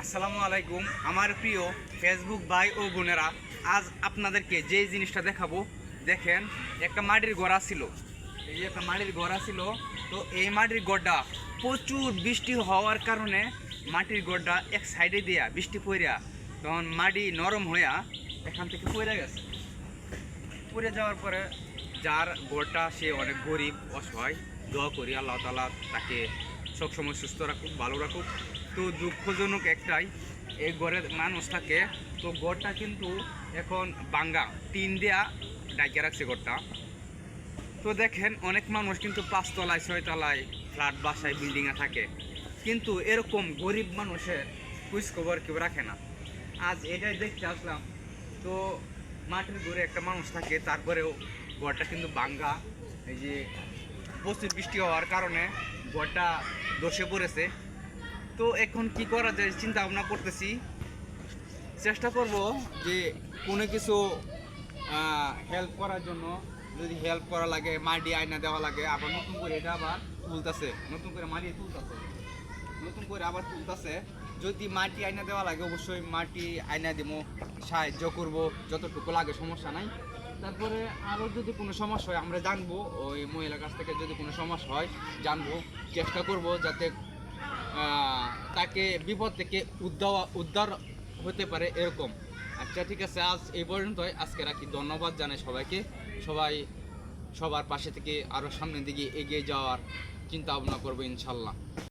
আসসালামু আলাইকুম আমার প্রিয় ফেসবুক ভাই ও বোনেরা, আজ আপনাদেরকে যে জিনিসটা দেখাবো, দেখেন একটা মাটির ঘোড়া ছিল। এই যে একটা মাটির ঘোড়া ছিল, তো এই মাটির ঘরটা প্রচুর বৃষ্টি হওয়ার কারণে মাটির ঘরটা এক সাইডে দিয়া বৃষ্টি পড়িয়া তখন মাটি নরম হইয়া এখান থেকে পড়ে গেছে। পড়ে যাওয়ার পরে যার ঘরটা সে অনেক গরিব অসহায়, দোয়া করি আল্লাহ তাআলা তাকে সবসময় সুস্থ রাখুক, ভালো রাখুক। তো দুঃখজনক একটাই, এই ঘরের মানুষ থাকে, তো ঘরটা কিন্তু এখন ভাঙ্গা, টিন দেয়া ডাইকে রাখছে ঘরটা। তো দেখেন অনেক মানুষ কিন্তু 5 তলায় 6 তলায় ফ্ল্যাট বাসায় বিল্ডিংয়ে থাকে, কিন্তু এরকম গরিব মানুষের খোঁজখবর কেউ রাখে না। আজ এটাই দেখতে আসলাম। তো মাটির ঘরে একটা মানুষ থাকে, তারপরেও ঘরটা কিন্তু ভাঙ্গা। এই যে প্রচুর বৃষ্টি হওয়ার কারণে ঘরটা ধসে পড়েছে। তো এখন কি করা যায় চিন্তা ভাবনা করতেছি, চেষ্টা করব যে কোনো কিছু হেল্প করার জন্য। যদি হেল্প করা লাগে, মাটি আয়না দেওয়া লাগে, আবার নতুন করে এটা আবার তুলতেছে, নতুন করে মাটি তুলতেছে, নতুন করে আবার তুলতেছে। যদি মাটি আয়না দেওয়া লাগে অবশ্যই মাটি আয়না দিব, সাহায্য করব যতটুকু লাগে, সমস্যা নাই। তারপরে আরও যদি কোনো সমস্যা হয় আমরা জানবো, ওই মহিলার কাছ থেকে যদি কোনো সমস্যা হয় জানবো, চেষ্টা করব যাতে তাকে বিপদ থেকে উদ্ধার হতে পারে এরকম। আচ্ছা ঠিক আছে, আজ এই পর্যন্তই, আজকে রাখি। ধন্যবাদ জানাই সবাইকে। সবাই সবার পাশে থেকে আরও সামনের দিকে এগিয়ে যাওয়ার চিন্তা ভাবনা করবো ইনশাল্লাহ।